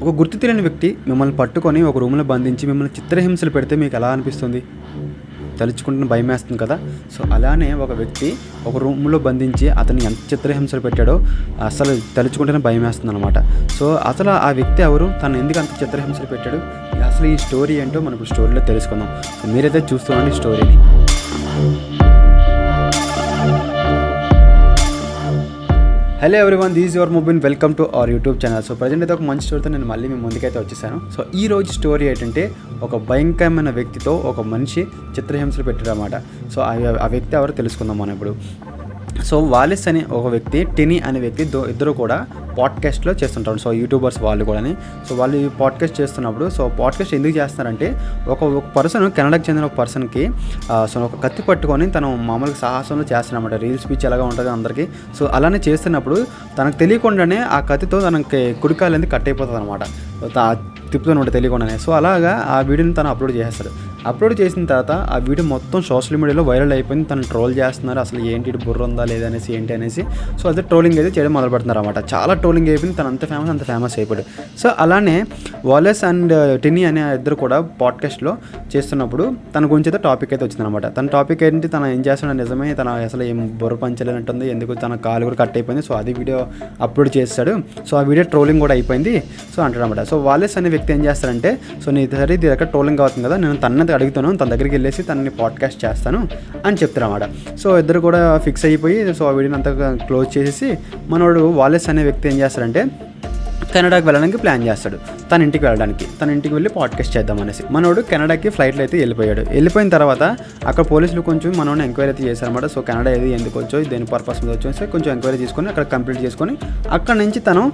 ఒక గుర్తు తెలియని వ్యక్తి మిమ్మల్ని పట్టుకొని ఒక రూమ్లో బంధించి మిమ్మల్ని చిత్రహింసలు పెడితే మీకు ఎలా అనిపిస్తుంది? తలుచుకుంటున్న భయం వేస్తుంది కదా. సో అలానే ఒక వ్యక్తి ఒక రూమ్లో బంధించి అతన్ని ఎంత చిత్రహింసలు పెట్టాడో అసలు తలుచుకుంటేనే భయం వేస్తుంది అనమాట. సో అసలు ఆ వ్యక్తి ఎవరు, తను ఎందుకు అంత చిత్రహింసలు పెట్టాడు, అసలు ఈ స్టోరీ ఏంటో మనం ఇప్పుడు స్టోరీలో తెలుసుకుందాం. మీరైతే చూస్తున్నాండి స్టోరీని. Hello everyone, this your Mubin, welcome to our YouTube channel. So present అయితే ఒక మంచి స్టోరీతో నేను మళ్ళీ మీ ముందుకైతే వచ్చేసాను. సో ఈ రోజు స్టోరీ ఏంటంటే ఒక భయంకరమైన వ్యక్తితో ఒక మనిషి చిత్రహింసలు పెట్టాడు అన్నమాట. సో ఆ వ్యక్తి ఎవరో తెలుసుకుందాం మనం ఇప్పుడు. సో వాలెస్ అనే ఒక వ్యక్తి, టినీ అనే వ్యక్తి ఇద్దరు కూడా పాడ్కాస్ట్లో చేస్తుంటారు. సో యూట్యూబర్స్ వాళ్ళు కూడా. సో వాళ్ళు ఈ పాడ్కాస్ట్ చేస్తున్నప్పుడు, సో పాడ్కాస్ట్ ఎందుకు చేస్తున్నారంటే ఒక పర్సన్, కెనడాకి చెందిన ఒక పర్సన్కి సో ఒక కత్తి పట్టుకొని తను మామూలుగా సాహసంలో చేస్తున్నమాట. రీల్ స్పీచ్ ఎలాగా ఉంటుంది అందరికీ. సో అలానే చేస్తున్నప్పుడు తనకు తెలియకుండానే ఆ కత్తితో తనకి కుడికాలు అనేది కట్ అయిపోతుంది అనమాట, తిప్పుతూ ఉంటే తెలియకుండానే. సో అలాగా ఆ వీడియోని తను అప్లోడ్ చేస్తాడు. అప్లోడ్ చేసిన తర్వాత ఆ వీడియో మొత్తం సోషల్ మీడియాలో వైరల్ అయిపోయింది. తను ట్రోల్ చేస్తున్నారు, అసలు ఏంటి బుర్ర ఉందా లేదనేసి ఏంటి అనేసి. సో అదే ట్రోలింగ్ అయితే చేయడం మొదలు పెడుతున్నారు అనమాట. చాలా ట్రోలింగ్ అయిపోయింది, తను అంత ఫేమస్ అయిపోయాడు. సో అలానే వాలెస్ అండ్ టినీ అనే ఇద్దరు కూడా పాడ్కాస్ట్లో చేస్తున్నప్పుడు తన గురించి అయితే టాపిక్ అయితే వచ్చిందనమాట. తన టాపిక్ ఏంటి, తను ఏం చేస్తున్నాడు, నిజమే తన అసలు ఏం బుర్ర పంచలేనట్టుంది, ఎందుకు తన కాలు కూడా కట్ అయిపోయింది. సో అది వీడియో అప్లోడ్ చేస్తాడు. సో ఆ వీడియో ట్రోలింగ్ కూడా అయిపోయింది. సో అంటాడనమాట. సో వాలెస్ అనే వ్యక్తి ఏం చేస్తారంటే, సో నీ సరే ఇది దగ్గర ట్రోలింగ్ అవుతుంది కదా, నేను తనని అడుగుతాను, తన దగ్గరికి వెళ్ళేసి తనని పాడ్కాస్ట్ చేస్తాను అని చెప్తారన్నమాట. సో ఇద్దరు కూడా ఫిక్స్ అయిపోయి సో ఆ వీడియోని అంతా క్లోజ్ చేసేసి మనోడు వాలెస్ అనే వ్యక్తి ఏం చేస్తారంటే కెనడాకి వెళ్ళడానికి ప్లాన్ చేస్తాడు. తన ఇంటికి వెళ్ళి పాడ్కాస్ట్ చేద్దామనేసి మనోడు కెనడాకి ఫ్లైట్లో అయితే వెళ్ళిపోయిన తర్వాత అక్కడ పోలీసులు కొంచెం మనోడిని ఎంక్వైరీ అయితే చేశారన్నమాట. సో కెనడా ఏది ఎందుకు వచ్చో, దేని పర్పస్ మీద వచ్చో కొంచెం ఎంక్వైరీ చేసుకొని అక్కడ కంప్లీట్ చేసుకొని అక్కడ నుంచి తను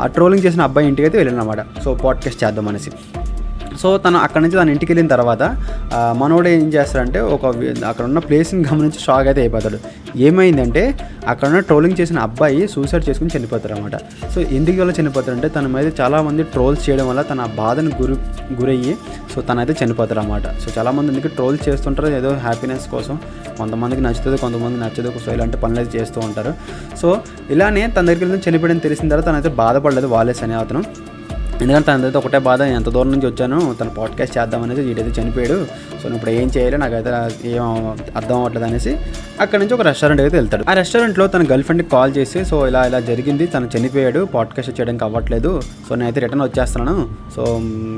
ఆ ట్రోలింగ్ చేసిన అబ్బాయి ఇంటికి అయితే వెళ్ళినమాట. సో పాడ్కాస్ట్ చేద్దామనేసి. సో తను అక్కడ నుంచి తన ఇంటికి వెళ్ళిన తర్వాత మనోడు ఏం చేస్తాడంటే అక్కడ ఉన్న ప్లేస్ని గమనించి షాక్ అయితే అయిపోతాడు. ఏమైందంటే అక్కడ ఉన్న ట్రోలింగ్ చేసిన అబ్బాయి సూసైడ్ చేసుకుని చనిపోతారు అనమాట. సో ఎందుకు వల్ల చనిపోతారంటే తన మీద చాలామంది ట్రోల్స్ చేయడం వల్ల తన బాధను గురయ్యి సో తనైతే చనిపోతారు అన్నమాట. సో చాలామంది ఎందుకు ట్రోల్ చేస్తుంటారు, ఏదో హ్యాపీనెస్ కోసం, కొంతమందికి నచ్చుతుంది, కొంతమంది నచ్చదు. సో ఇలాంటి పనులు అయితే చేస్తూ ఉంటారు. సో ఇలానే తన దగ్గరికి వెళ్ళి చనిపోయడం తెలిసిన తర్వాత తనైతే బాధపడలేదు వాలెస్ అనే అతను. ఎందుకంటే తనదైతే ఒకటే బాధ, ఎంత దూరం నుంచి వచ్చాను, తను పాడ్కాస్ట్ చేద్దామనేసి వీడైతే చనిపోయాడు. సో నేను ఇప్పుడు ఏం చేయాలి, నాకైతే ఏం అర్థం అవ్వట్లేదు అనేసి అక్కడ నుంచి ఒక రెస్టారెంట్ అయితే వెళ్తాడు. ఆ రెస్టారెంట్లో తన గర్ల్ ఫ్రెండ్కి కాల్ చేసి సో ఇలా జరిగింది, తను చనిపోయాడు, పాడ్కాస్ట్ చేయడానికి అవ్వట్లేదు, సో నేనైతే రిటర్న్ వచ్చేస్తున్నాను, సో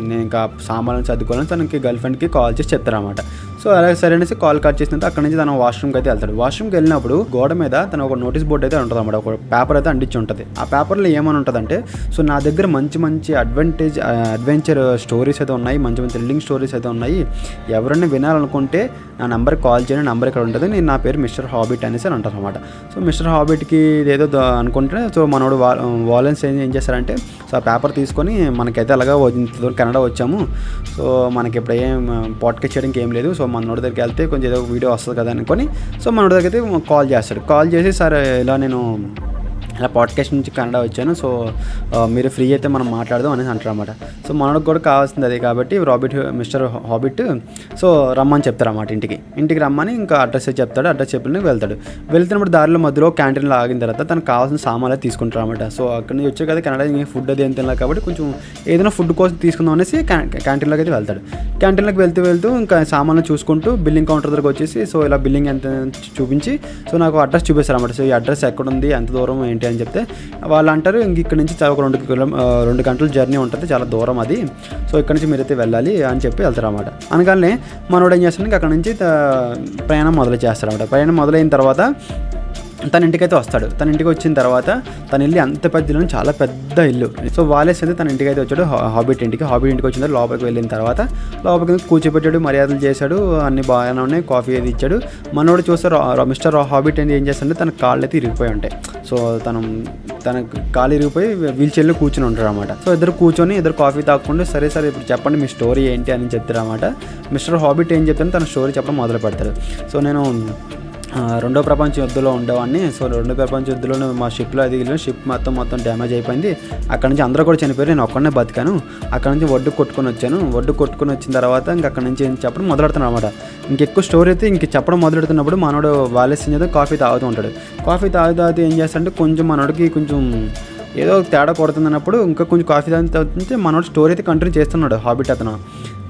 నేను ఇంకా సామాన్లు చదువుకోవాలని తనకి గర్ల్ ఫ్రెండ్కి కాల్ చేసి చెప్తారన్నమాట. సో అలాగే సరే అనేసి కాల్ కట్ చేసిన అక్కడ నుంచి తన వాష్రూమ్కి అయితే వెళ్తాడు. వాష్రూమ్కి వెళ్ళినప్పుడు గోడ మీద తన ఒక నోటీస్ బోర్డు అయితే ఉంటుంది అన్నమాట, ఒక పేపర్ అయితే అంటించి ఉంటుంది. ఆ పేపర్లో ఏమని ఉంటుందంటే, సో నా దగ్గర మంచి అడ్వెంచర్ స్టోరీస్ అయితే ఉన్నాయి, మంచి థ్రిల్లింగ్ స్టోరీస్ అయితే ఉన్నాయి, ఎవరైనా వినాలనుకుంటే నా నెంబర్కి కాల్ చేయండి, నెంబర్ ఇక్కడ ఉంటుంది, నా పేరు మిస్టర్ హాబిట్ అనేసి అని అంటారు అనమాట. సో మిస్టర్ హాబిట్కి ఏదో అనుకుంటే సో మనోడు వాలెన్స్ ఏం చేస్తారంటే, సో ఆ పేపర్ తీసుకొని మనకైతే అలాగా కెనడా వచ్చాము, సో మనకి ఇప్పుడు ఏం పాడ్కాస్ట్ చేయడానికి ఏం లేదు, సో మనోడి దగ్గరికి వెళ్తే కొంచెం ఏదో వీడియో వస్తుంది కదా అనుకొని సో మనోడి దగ్గర అయితే కాల్ చేస్తాడు. కాల్ చేసి సరే ఇలా నేను ఇలా పాడ్కాస్ట్ నుంచి కెనడా వచ్చాను, సో మీరు ఫ్రీ అయితే మనం మాట్లాడదాం అనేసి అంటారు అన్నమాట. సో మనోడికి కూడా కావాల్సింది అదే కాబట్టి మిస్టర్ హాబిట్ సో రమ్మని చెప్తారన్నమాట. ఇంటికి రమ్మని ఇంకా అడ్రస్ చెప్తాడు. అడ్రస్ చెప్పిన వెళ్తున్నప్పుడు దారిలో మధ్యలో క్యాంటీన్లో ఆగిన తర్వాత తనకు కావాల్సిన సామాన్లు తీసుకుంటారు అన్నమాట. సో అక్కడి నుంచి వచ్చే కదా కెనడా ఫుడ్ అది ఏం తినలేదు కాబట్టి కొంచెం ఏదైనా ఫుడ్ కోసం తీసుకుందాం అనేసి క్యాంటీన్లోకి అయితే వెళ్తాడు. క్యాంటీన్లోకి వెళ్తూ ఇంకా సామాన్లు చూసుకుంటూ బిల్లింగ్ కౌంటర్ దగ్గరకు వచ్చేసి సో ఇలా బిల్లింగ్ ఎంత చూపించి సో నాకు అడ్రస్ చూపిస్తారు అన్నమాట. సో ఈ అడ్రస్ ఎక్కడుంది, ఎంత దూరం ఏంటి అని చెప్తే వాళ్ళు అంటారు, ఇంక ఇక్కడ నుంచి ఒక 2 గంటల జర్నీ ఉంటుంది, చాలా దూరం అది, సో ఇక్కడ నుంచి మీరైతే వెళ్ళాలి అని చెప్పి వెళ్తారు అన్నమాట. అనగానే మనోడు ఏం చేస్తాడు, అక్కడ నుంచి ప్రయాణం మొదలు చేస్తారన్నమాట. ప్రయాణం మొదలైన తర్వాత తన ఇంటికైతే వస్తాడు. తన ఇంటికి వచ్చిన తర్వాత తన ఇల్లు అంత పెద్ద ఇల్లు, చాలా పెద్ద ఇల్లు. సో వాలెస్ అయితే తన ఇంటికి అయితే వచ్చాడు, హాబిట్ ఇంటికి వచ్చిన తర్వాత లోపలికి వెళ్ళిన తర్వాత లోపలికి కూర్చోబెట్టాడు, మర్యాదలు చేశాడు, అన్ని బాగానే ఉన్నాయి, కాఫీ అది ఇచ్చాడు. మనోడు చూస్తే మిస్టర్ హాబిట్ ఏం చేస్తాడంటే తన కాళ్ళు అయితే ఇరిగిపోయి ఉంటాయి. సో తన కాళ్ళు ఇరిగిపోయి వీల్ చైర్లో కూర్చొని ఉంటాడు అనమాట. సో ఇద్దరు కాఫీ తాగకుండా సరే ఇప్పుడు చెప్పండి మీ స్టోరీ ఏంటి అని చెప్తారు అనమాట. మిస్టర్ హాబిట్ ఏం చెప్తాను, తన స్టోరీ చెప్పడం మొదలు పెడతాడు. సో నేను రెండో ప్రపంచ యుద్ధంలో ఉండేవాడిని. సో రెండో ప్రపంచ యుద్ధంలో మా షిప్లో అది షిప్ మొత్తం డ్యామేజ్ అయిపోయింది. అక్కడ నుంచి అందరూ కూడా చనిపోయారు, నేను ఒక్కడనే బతికాను. అక్కడ నుంచి ఒడ్డు కొట్టుకొని వచ్చిన తర్వాత అక్కడ నుంచి చెప్పడం మొదలెడుతున్నాను అనమాట. ఇంకెక్కువ స్టోరీ అయితే చెప్పడం మొదలెడుతున్నప్పుడు మనోడు వాలెస్ కాఫీ తాగుతూ ఉంటాడు. కాఫీ తాగుతూ ఏం చేస్తాడంటే కొంచెం మనోడికి కొంచెం ఏదో తేడా కొడుతుందన్నప్పుడు ఇంకా కొంచెం కాఫీ తాగితే మనోడు స్టోరీ అయితే కంటిన్యూ చేస్తున్నాడు హాబిట్ అతను.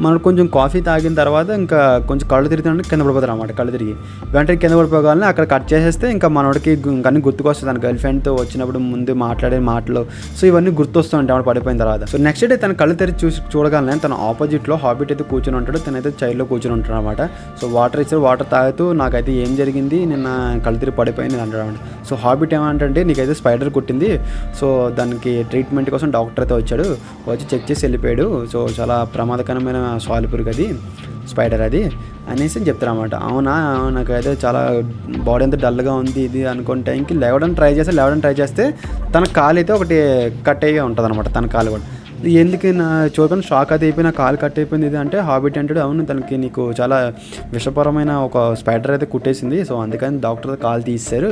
మనకు కొంచెం కాఫీ తాగిన తర్వాత ఇంకా కొంచెం కళ్ళు తిరుగుతుంటే కింద పడిపోతారు అన్నమాట. కళ్ళు తిరిగి వెంటనే కింద పడిపోగానే అక్కడ కట్ చేసేస్తే ఇంకా మనోడికి అన్నీ గుర్తుకొస్తుంది. తన గర్ల్ ఫ్రెండ్తో వచ్చినప్పుడు ముందు మాట్లాడే మాటలు, సో ఇవన్నీ గుర్తొస్తూ ఉంటాయి ఆవిడ పడిపోయిన తర్వాత. సో నెక్స్ట్ డే తన కళ్ళు తెరిచి చూడగానే తన ఆపోజిట్లో హాబిట్ అయితే కూర్చొని ఉంటాడు, తనైతే చైర్లో కూర్చొని ఉంటాడు అనమాట. సో వాటర్ ఇచ్చారు, వాటర్ తాగుతూ నాకైతే ఏం జరిగింది, నిన్న కళ్ళు తిరిగి పడిపోయింది అంటాడు అనమాట. సో హాబిట్ ఏమంటే నీకైతే స్పైడర్ కుట్టింది, సో దానికి ట్రీట్మెంట్ కోసం డాక్టర్ అయితే వచ్చాడు, వచ్చి చెక్ చేసి వెళ్ళిపోయాడు. సో చాలా ప్రమాదకరమైన సాలిపురుగు అది, స్పైడర్ అది అనేసి చెప్తారు అన్నమాట. అవునా, నాకైతే చాలా బాడీ అంతా డల్గా ఉంది ఇది అనుకునే టైంకి లేవడానికి ట్రై చేస్తే తన కాలు అయితే ఒకటి కట్ అయ్యి ఉంటుంది అనమాట. తన కాలు కూడా ఎందుకు నా చూడకుండా షాక్ అయితే అయిపోయి నా కాలు కట్ అయిపోయింది ఇది అంటే హాబిట్ అంటాడు, అవును తనకి నీకు చాలా విషపరమైన ఒక స్పైడర్ అయితే కుట్టేసింది, సో అందుకని డాక్టర్ కాలు తీశారు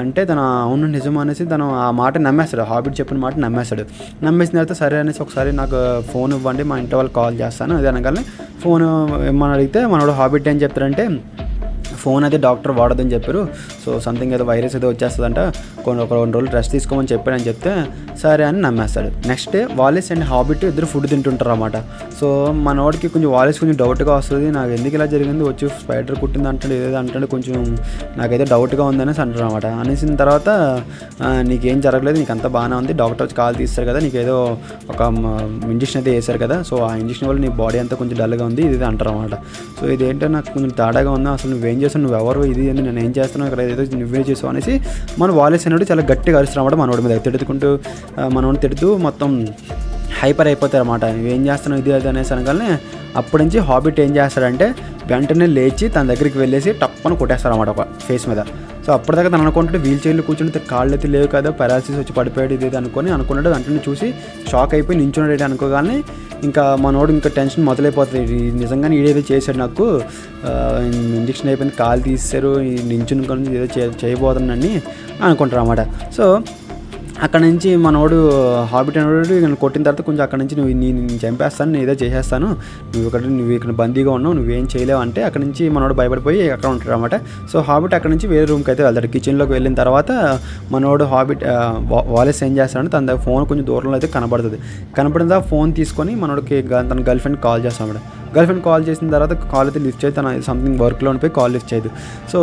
అంటే తను అవును నిజం అనేసి తను ఆ మాట నమ్మేస్తాడు. హాబిట్ చెప్పిన మాట నమ్మేసిన తర్వాత సరే అనేసి ఒకసారి నాకు ఫోన్ ఇవ్వండి, మా ఇంటి వాళ్ళకి కాల్ చేస్తాను అది అనగానే ఫోన్ ఇమ్మని అడిగితే మనోడు హాబిట్ ఏం చెప్తారంటే ఫోన్ అయితే డాక్టర్ వాడదని చెప్పారు, సో సంథింగ్ ఏదో వైరస్ ఏదో వచ్చేస్తుందంట, ఒక 2 రోజులు రెస్ట్ తీసుకోమని చెప్పారని చెప్తే సరే అని నమ్మేస్తాడు. Next day Wallace and habit ఇద్దరు ఫుడ్ తింటుంటారు అన్నమాట. సో మనోడికి కొంచెం వాలేస్ కొంచెం డౌట్గా వస్తుంది, నాకు ఎందుకు ఇలా జరిగింది, వచ్చి స్పైడర్ కుట్టింది అంటాడు, ఏదో అంటాడు, కొంచెం నాకైతే డౌట్గా ఉందనేసి అంటారు అనమాట. అనేసిన తర్వాత నీకేం జరగలేదు, నీకు అంతా బాగానే ఉంది, డాక్టర్ వచ్చి కాల్ తీస్తారు కదా, నీకు ఏదో ఒక ఇంజక్షన్ అయితే వేశారు కదా, సో ఆ ఇంజక్షన్ వల్ల నీ బాడీ అంతా కొంచెం డల్గా ఉంది ఇది అంటారు అనమాట. సో ఇదేంటో నాకు కొంచెం తేడాగా ఉందా, అసలు నువ్వేం చేస్తావు, నువ్వు ఎవరు ఇది అని నేను ఏం చేస్తున్నావు ఇక్కడ, ఏదో నువ్వే చేసావు అనేసి మన వాలేస్ అనేవి చాలా గట్టిగా అరుస్తారు అన్నమాట. మనోడి మీద తిడుకుంటూ మనోడిని తిడుతూ మొత్తం హైపర్ అయిపోతారు అన్నమాట. నువ్వేం చేస్తున్నావు ఇది అది అనేసి అనగానే అప్పటి నుంచి హాబిట్ ఏం చేస్తాడంటే వెంటనే లేచి తన దగ్గరికి వెళ్ళేసి టప్పని కొట్టేస్తారు అన్నమాట ఒక ఫేస్ మీద. సో అప్పటిదాకా తను అనుకుంటే వీల్ చైర్లో కూర్చుంటే కాళ్ళు అయితే లేవు కదా, పారాలసిస్ వచ్చి పడిపోయాడు ఇది అనుకున్నాడు. వెంటనే చూసి షాక్ అయిపోయి నించున్నాడు అనుకోగానే ఇంకా మనోడు ఇంకా టెన్షన్ మొదలైపోతుంది, నిజంగానే ఈడేదో చేశాడు, నాకు ఇంజక్షన్ అయిపోయింది, కాలు తీశారు, నించుని ఏదో చేయబోతున్నానని అనుకుంటారు అన్నమాట. సో అక్కడ నుంచి మనోడు హాబిట్ అనేవాడు నన్ను కొట్టిన తర్వాత కొంచెం అక్కడ నుంచి నేను చంపేస్తాను, నేను ఏదో చేసేస్తాను, నువ్వు ఇక్కడ బందీగా ఉన్నావు, నువ్వేం చేయలేవు అంటే అక్కడ నుంచి మనోడు భయపడిపోయి అక్కడ ఉంటాడు అనమాట. సో హాబిట్ అక్కడ నుంచి వేరే రూమ్కి అయితే వెళ్తాడు. కిచెన్లోకి వెళ్ళిన తర్వాత మనోడు హాబిట్ వాలేస్ ఏం చేస్తాడంటే తన దగ్గర ఫోన్ కొంచెం దూరంలో అయితే కనపడిన ఫోన్ తీసుకొని మనోడికి తన గర్ల్ ఫ్రెండ్ కాల్ చేస్తాడు. గర్ల్ ఫ్రెండ్ కాల్ చేసిన తర్వాత కాల్ అయితే లిఫ్ట్ చేయదు, తన సంథింగ్ వర్క్లో ఉండిపోయి కాల్ లిఫ్ట్ చేయదు. సో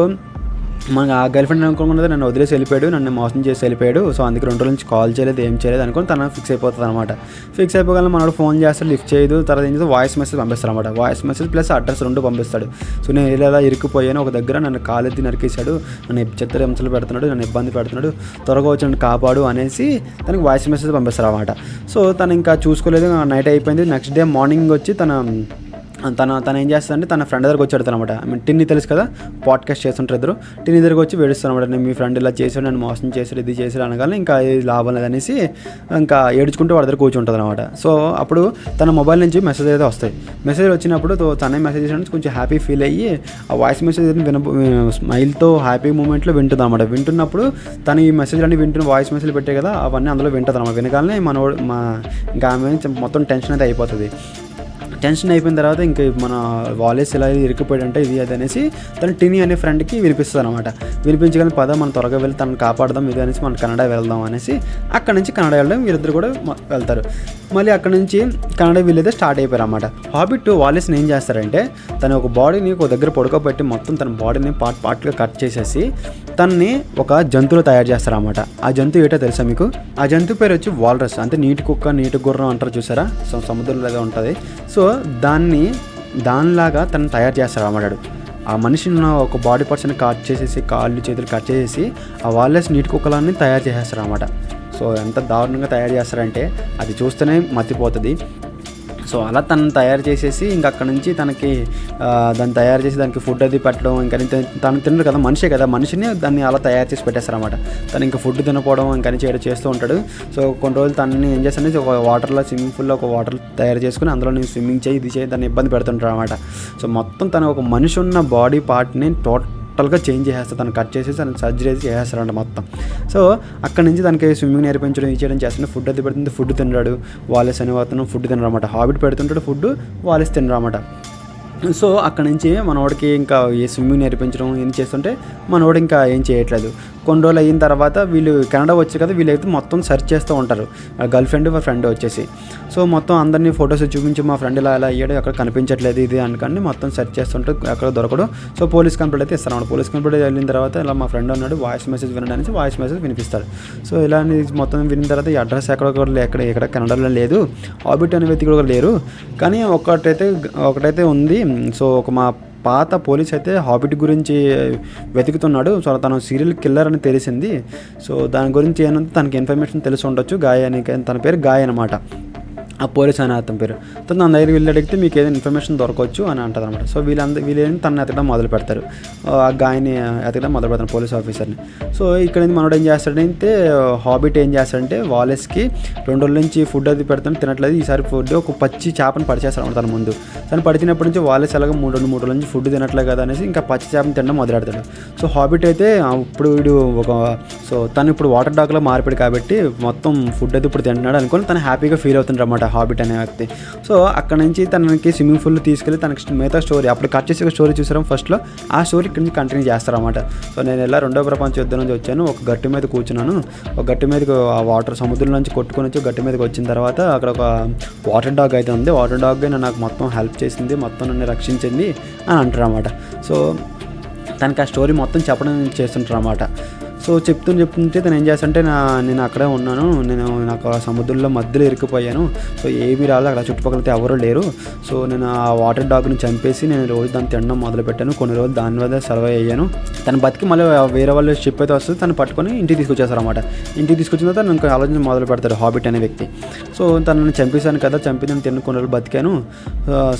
మన ఆ గర్ల్ ఫ్రెండ్ అనుకోకుండా నన్ను వదిలేసి వెళ్ళిపోయాడు, నన్ను మోసం చేసి వెళ్ళిపోయాడు, సో అందుకే 2 రోజుల నుంచి కాల్ చేయలేదు, ఏం చేయలేదు అనుకుని తన ఫిక్స్ అయిపోతుంది అనమాట. ఫిక్స్ అయిపోగలను మనోడు ఫోన్ చేస్తాడు, లిఫ్ట్ చేయదు. తర్వాత ఏం చేస్తే వాయిస్ మెసేజ్ పంపిస్తాడు అనమాట. వాయిస్ మెసేజ్ ప్లస్ అడ్రస్ 2 పంపిస్తాడు. సో నేను ఇలా ఇరుక్కుపోయాను, ఒక దగ్గర నన్ను కాలెత్తి నరికేశాడు, నన్ను చిత్రహింసలు పెడుతున్నాడు, నన్ను ఇబ్బంది పెడుతున్నాడు, త్వరగా వచ్చి నన్ను కాపాడు అనేసి తనకి వాయిస్ మెసేజ్ పంపిస్తారు అనమాట. సో తను ఇంకా చూసుకోలేదు, నైట్ అయిపోయింది. నెక్స్ట్ డే మార్నింగ్ వచ్చి తను ఏం చేస్తాడంటే తన ఫ్రెండ్ దగ్గరకు వచ్చి అడతానమాట. టిన్ని తెలుసు కదా, పాడ్కాస్ట్ చేస్తుంటారు ఇద్దరు, టిన్ని దగ్గరకు వచ్చి వేడుస్తాను అనమాట. నేను మీ ఫ్రెండ్ ఇలా చేశాడు, నన్ను మోసం చేశాడు, ఇది చేశాడు అనగానే ఇంకా లాభం లేదనేసి ఇంకా ఏడ్చుకుంటూ వాడి దగ్గర కూర్చుంటుంది అనమాట. సో అప్పుడు తన మొబైల్ నుంచి మెసేజ్ అయితే వస్తాయి. మెసేజ్ వచ్చినప్పుడు తనే మెసేజ్ చేసినట్టు కొంచెం హ్యాపీ ఫీల్ అయ్యి ఆ వాయిస్ మెసేజ్ స్మైల్తో హ్యాపీ మూమెంట్లో వింటుంది అనమాట. వింటున్నప్పుడు తను ఈ మెసేజ్ అన్ని వాయిస్ మెసేజ్ పెట్టే కదా, అవన్నీ అందులో వింటుంది అనమాట. వినగానే ఇంకా ఆమె మొత్తం టెన్షన్ అయితే అయిపోతుంది. టెన్షన్ అయిపోయిన తర్వాత ఇంక మన వాలేస్ ఇలా ఇరుక్కుపోయాడంటే ఇది అది అనేసి తను టిని అనే ఫ్రెండ్కి వినిపిస్తుంది అనమాట. వినిపించగానే మనం త్వరగా వెళ్ళి తనను కాపాడదాం ఇది అనేసి మనం కెనడా వెళ్దాం అనేసి అక్కడ నుంచి కెనడా వెళ్ళడం వీరిద్దరు కూడా వెళ్తారు. మళ్ళీ అక్కడ నుంచి కెనడా వీళ్ళైతే స్టార్ట్ అయిపోయారు అన్నమాట. హాబిట్ వాలేస్ని ఏం చేస్తారంటే తన ఒక బాడీని ఒక దగ్గర పడుకోబెట్టి మొత్తం తన బాడీని పార్ట్గా కట్ చేసేసి తనని ఒక జంతువులు తయారు చేస్తారన్నమాట. ఆ జంతువు ఏంటో తెలుసా మీకు? ఆ జంతువు పేరు వచ్చి వాల్రస్, అంటే నీటి కుక్క, నీటి గుర్రం అంటారు చూసారా, సముద్రంలో ఏదో ఉంటుంది. సో దానిలాగా తను తయారు చేస్తారు అన్నమాట. ఆ మనిషిని ఒక బాడీ పార్ట్స్ని కట్ చేసేసి కాళ్ళు చేతులు కట్ చేసేసి ఆ వాల్రస్ నీటి కుక్కలన్నీ తయారు చేసేస్తారు అన్నమాట. సో ఎంత దారుణంగా తయారు చేస్తారంటే అది చూస్తేనే మతిపోతుంది. సో అలా తను తయారు చేసేసి ఇంకా అక్కడ నుంచి దాన్ని తయారు చేసి దానికి ఫుడ్ అది పెట్టడం, ఇంకా తను తినడు కదా, మనిషే కదా, మనిషిని దాన్ని అలా తయారు చేసి పెట్టేస్తారన్నమాట. తను ఇంకా ఫుడ్ తినకపోవడం ఇంకా చేస్తూ ఉంటాడు. సో కొన్ని రోజులు తనని ఏం చేస్తానంటే ఒక వాటర్లో స్విమ్మింగ్ పూల్లో ఒక వాటర్ తయారు చేసుకుని అందులో నేను స్విమ్మింగ్ చేయి ఇది చేయి దాన్ని ఇబ్బంది పెడుతుంటాడు అనమాట. సో మొత్తం తను ఒక మనిషి ఉన్న బాడీ పార్ట్ని టోటల్గా చేంజ్ చేసేస్తారు, తను కట్ చేసేసి తను సర్జరీ చేసేస్తారంట మొత్తం. సో అక్కడ నుంచి తనకి స్విమ్మింగ్ నేర్పించడం ఇది చేయడం చేస్తుంటే ఫుడ్ అది పెడుతుంది, ఫుడ్ తినరాడు. వాలేస్ అనే అతను ఫుడ్ తినరు అనమాట. హాబిట్ పెడుతుంటాడు ఫుడ్, వాలేస్ తినరు అనమాట. సో అక్కడ నుంచి మనోడికి ఇంకా ఏ స్విమ్మింగ్ నేర్పించడం ఏం చేస్తుంటే మనోడు ఇంకా ఏం చేయట్లేదు. కొన్ని రోజులు అయిన తర్వాత వీళ్ళు కెనడా వచ్చి కదా, వీళ్ళైతే మొత్తం సెర్చ్ చేస్తూ ఉంటారు, గర్ల్ ఫ్రెండ్ ఫ్రెండ్ వచ్చేసి. సో మొత్తం అందరినీ ఫొటోస్ చూపించి మా ఫ్రెండ్ ఇలా అయ్యాడు, ఎక్కడ కనిపించట్లేదు ఇది అనుకోండి మొత్తం సెర్చ్ చేస్తుంటారు, ఎక్కడ దొరకడు. సో పోలీస్ కంప్లైంట్ అయితే ఇస్తారన్నమాట. పోలీస్ కంప్లైంట్ వెళ్ళిన తర్వాత ఇలా మా ఫ్రెండ్ అన్నాడు, వాయిస్ మెసేజ్ వినడానికి వాయిస్ మెసేజ్ వినిపిస్తాడు. సో ఇలా మొత్తం విన్న తర్వాత ఈ అడ్రస్ ఎక్కడ కెనడాలో లేదు, హాబిట్ అనే వ్యక్తి కూడా లేరు, కానీ ఒకటైతే ఉంది. సో మా పాత పోలీస్ అయితే హాబిట్ గురించి వెతుకుతున్నాడు. సో తను సీరియల్ కిల్లర్ అని తెలిసింది. సో దాని గురించి ఏంటంటే తనకి ఇన్ఫర్మేషన్ తెలిసి ఉండొచ్చు. తన పేరు గాయ అనమాట, ఆ పోలీస్ అని అతని పేరు. తను నా దగ్గరికి వెళ్ళి అడిగితే మీకు ఏదైనా ఇన్ఫర్మేషన్ దొరకవచ్చు అని అంటుంది అనమాట. సో వీళ్ళేం తనని ఎతకడం మొదలు పెడతారు, ఆ గాయని ఎతకడం మొదలు పెడతారు పోలీస్ ఆఫీసర్ని. సో ఇక్కడ మనోడు ఏం చేస్తాడంటే, హాబిట్ ఏం చేస్తాడంటే వాలెస్కి 2 రోజుల నుంచి ఫుడ్ అది పెడతాను తినట్లేదు, ఈసారి ఫుడ్ ఒక పచ్చి చేపను పడిచేస్తాడు తన ముందు. తను పడిచినప్పటి నుంచి వాలెస్ ఎలాగ 3 రోజుల నుంచి ఫుడ్ తినట్లేదు కదా అనేసి ఇంకా పచ్చి చేపను తినడం మొదలెడతాడు. సో హాబిట్ అయితే ఇప్పుడు వీడు తను ఇప్పుడు వాటర్ డాగ్లో మారిపోయాడు కాబట్టి మొత్తం ఫుడ్ అయితే ఇప్పుడు తింటున్నాడు అనుకొని తను హ్యాపీగా ఫీల్ అవుతుంది అన్నమాట హాబిట్ అనే వ్యక్తి. సో అక్కడ నుంచి తనకి స్విమ్మింగ్ పూల్ తీసుకెళ్ళి తనకి మిగతా స్టోరీ అప్పుడు కట్ చేసి ఒక స్టోరీ చూసాం ఫస్ట్లో, ఆ స్టోరీ ఇక్కడ నుంచి కంటిన్యూ చేస్తారన్నమాట. సో నేను ఇలా 2వ ప్రపంచ యుద్ధం నుంచి వచ్చాను, ఒక గట్టు మీద కూర్చున్నాను, ఒక గట్టు మీదకి ఆ వాటర్ సముద్రం నుంచి కొట్టుకొని వచ్చి గట్టు మీదకి వచ్చిన తర్వాత అక్కడ ఒక వాటర్ డాగ్ అయితే ఉంది, వాటర్ డాగ్ నాకు మొత్తం హెల్ప్ చేసింది, మొత్తం నన్ను రక్షించింది అని అంటారు అన్నమాట. సో తనకి ఆ స్టోరీ మొత్తం చెప్పడం చేస్తుంటారు అన్నమాట. సో చెప్తుంటే తను ఏం చేస్తానంటే నేను అక్కడే ఉన్నాను, నాకు ఆ సముద్రంలో మధ్యలో ఇరుక్కుపోయాను, సో ఏమీ రాలేదు, అక్కడ చుట్టుపక్కల ఎవరూ లేరు. సో నేను ఆ వాటర్ డాగ్ని చంపేసి నేను రోజు దాన్ని తినడం మొదలుపెట్టాను, కొన్ని రోజులు దాని మీద సర్వైవ్ అయ్యాను. తను బతికి మళ్ళీ వేరే వాళ్ళు షిప్ అయితే వస్తుంది, తను పట్టుకొని ఇంటికి తీసుకొచ్చేస్తారు అన్నమాట. ఇంటికి తీసుకొచ్చిన తర్వాత నాకు ఆలోచన మొదలు పెడతాడు హాబిట్ అనే వ్యక్తి. సో తనని చంపేశాను కదా, చంపి నేను తిన్న కొన్ని రోజులు బతికాను,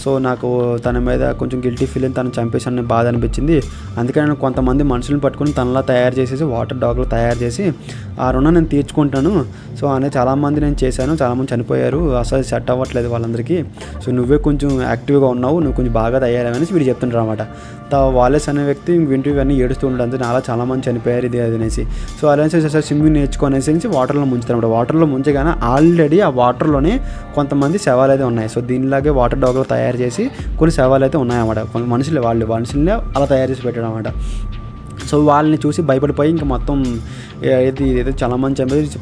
సో నాకు తన మీద కొంచెం గిల్టీ ఫీల్ తను చంపేశాను బాధ అనిపించింది. అందుకని నేను కొంతమంది మనుషులను పట్టుకొని తనలా తయారు చేసేసి వాటర్ డాగ్లు తయారు చేసి ఆ రుణం నేను తీర్చుకుంటాను. సో అనేది చాలామంది నేను చేశాను, చాలామంది చనిపోయారు, అసలు సెట్ అవ్వట్లేదు వాళ్ళందరికీ. సో నువ్వే కొంచెం యాక్టివ్గా ఉన్నావు, నువ్వు కొంచెం బాగా తయారవనేసి వీడు చెప్తుంటారు అనమాట. వాలెస్ అనే వ్యక్తి వింటూ ఇవన్నీ ఏడుస్తూ ఉండడంతో నాలా చాలామంది చనిపోయారు ఇది అది అనేసి. సో అలానే స్విమ్మింగ్ నేర్చుకునేసి వాటర్లో ముంచుతారు అనమాట. వాటర్లో ముంచగానే ఆల్రెడీ ఆ వాటర్లోనే కొంతమంది శవాలు అయితే ఉన్నాయి. సో దీనిలాగే వాటర్ డాగ్లు తయారు చేసి కొన్ని శవాలు అయితే ఉన్నాయన్నమాట. కొంత మనుషులనే అలా తయారు చేసి పెట్టడం అనమాట. సో వాళ్ళని చూసి భయపడిపోయి ఇంకా మొత్తం ఏదో చాలామంది చంపేసి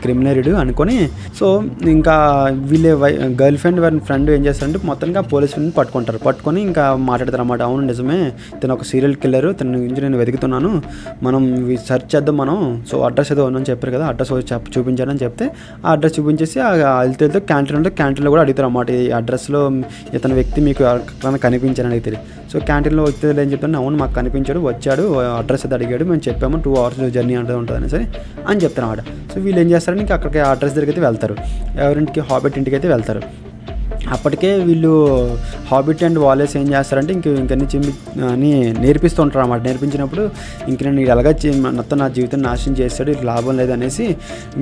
క్రిమినల్ అనుకొని, సో ఇంకా వీళ్ళే గర్ల్ ఫ్రెండ్ ఏం చేస్తారంటే మొత్తంగా పోలీసులను పట్టుకొని ఇంకా మాట్లాడతారు అన్నమాట. అవును నిజమే, తను ఒక సీరియల్ కిల్లర్, తన గురించి నేను వెతుకుతున్నాను, మనం సెర్చ్ చేద్దాం మనం. సో అడ్రస్ ఏదో ఉందని చెప్పారు కదా, అడ్రస్ చూపించారని చెప్తే ఆ అడ్రస్ చూపించేసి వెళ్తే క్యాంటీన్లో కూడా అడుగుతారు అన్నమాట, ఈ అడ్రస్లో ఇతని వ్యక్తి మీకు ఎక్కడైనా కనిపించారని అడుగుతారు. సో క్యాంటీన్లో వ్యక్తి ఏం చెప్తాను, అవును మాకు కనిపించాడు, వచ్చాడు, అడ్రస్ అయితే అడిగాడు, మేము చెప్పాము 2 hours జర్నీ అంటే ఉంటుందని సరే అని చెప్తాను అన్నమాట. సో వీళ్ళు ఏం చేస్తారంటే ఇంకా అక్కడికి అడ్రస్ దగ్గరికి అయితే వెళ్తారు, ఎవరింటికి హాబిట్ ఇంటికి అయితే వెళ్తారు. అప్పటికే వీళ్ళు హాబిట్ అండ్ వాలెస్ ఏం చేస్తారంటే ఇంకన్నీ అని నేర్పిస్తూ ఉంటారు అన్నమాట. నేర్పించినప్పుడు ఇంక నేను ఎలాగా మొత్తం నా జీవితం నాశనం చేస్తాడు, ఇది లాభం లేదనేసి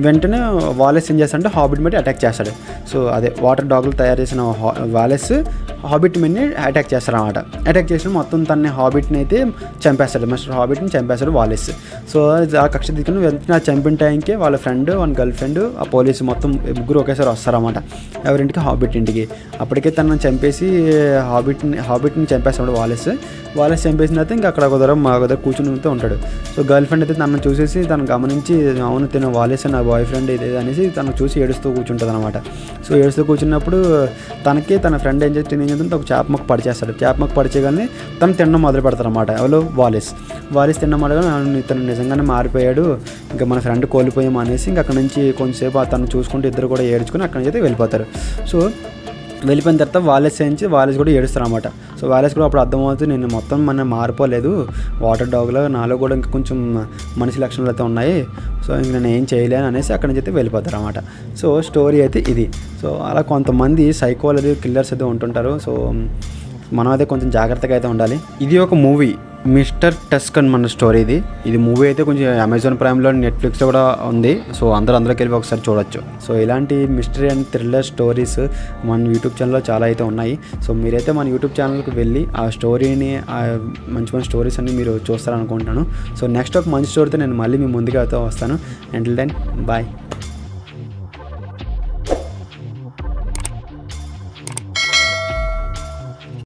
వెంటనే వాలెస్ ఏం చేస్తాడంటే హాబిట్ మీద అటాక్ చేస్తాడు. సో అదే వాటర్ డాగ్లు తయారు చేసిన వాలెస్ హాబిట్ మీదనే అటాక్ చేస్తారు అన్నమాట. అటాక్ చేసిన మొత్తం తన హాబిట్ని అయితే చంపేస్తాడు, మిస్టర్ హాబిట్ని చంపేస్తాడు వాలెస్. సో ఆ కక్ష తీసుకుని వెంటనే చంపిన టైంకి వాళ్ళ ఫ్రెండ్, వాళ్ళ గర్ల్ ఫ్రెండ్, ఆ పోలీసు మొత్తం ముగ్గురు ఒకేసారి వస్తారన్నమాట ఎవరింటికి, హాబిట్ ఇంటికి. అప్పటికే తనను చంపేసి హాబిట్ని చంపేస్తాడు వాలెస్ చంపేసిన తర్వాత ఇంకా అక్కడ మా దగ్గర కూర్చుని ఉంటాడు. సో గర్ల్ ఫ్రెండ్ అయితే తనను చూసేసి తను గమనించి అవును తిన వాలెస్ నా బాయ్ ఫ్రెండ్ ఇది అనేసి తను చూసి ఏడుస్తూ కూర్చుంటుంది అనమాట. సో ఏడుస్తూ కూర్చున్నప్పుడు తన ఫ్రెండ్ ఏం చేస్తుంటే ఒక చేప మొక్క పడిచేస్తాడు. చేప మొక్క పడిచేగానే తను తినడం మొదలు పెడతారు అనమాట. ఎవరు వాలెస్ తినడం మొదలుగా ఇతను నిజంగానే మారిపోయాడు, ఇంకా మన ఫ్రెండ్ కోల్పోయాం అనేసి ఇంకా అక్కడ నుంచి కొంచెంసేపు అతను చూసుకుంటూ ఇద్దరు కూడా ఏడ్చుకుని అక్కడి నుంచి అయితే వెళ్ళిపోతారు. సో వెళ్ళిపోయిన తర్వాత వాలెస్ కూడా ఏడుస్తారు అనమాట. సో వాలెస్ కూడా అప్పుడు అర్థమవుతుంది, నేను మొత్తం మన మారిపోలేదు, వాటర్ డాగ్లో నాలో కూడా ఇంకా కొంచెం మనిషి లక్షణాలు అయితే ఉన్నాయి, సో ఇంక నేను ఏం చేయలేను అనేసి అక్కడి నుంచి అయితే వెళ్ళిపోతారు అనమాట. సో స్టోరీ అయితే ఇది. సో అలా కొంతమంది సైకోలజీ కిల్లర్స్ అయితే ఉంటుంటారు. సో మనం అయితే కొంచెం జాగ్రత్తగా అయితే ఉండాలి. ఇది ఒక మూవీ మిస్టర్ టస్క్ అని మన స్టోరీ ఇది మూవీ అయితే కొంచెం అమెజాన్ ప్రైమ్లో, నెట్ఫ్లిక్స్లో కూడా ఉంది. సో అందరికి వెళ్ళి ఒకసారి చూడొచ్చు. సో ఇలాంటి మిస్టరీ అండ్ థ్రిల్లర్ స్టోరీస్ మన యూట్యూబ్ ఛానల్లో చాలా అయితే ఉన్నాయి. సో మీరైతే మన యూట్యూబ్ ఛానల్కి వెళ్ళి ఆ స్టోరీని, మంచి స్టోరీస్ అన్ని మీరు చూస్తారనుకుంటున్నాను. సో నెక్స్ట్ ఒక మంచి స్టోరీతో నేను మళ్ళీ మీ ముందుగా అయితే వస్తాను. Until then bye.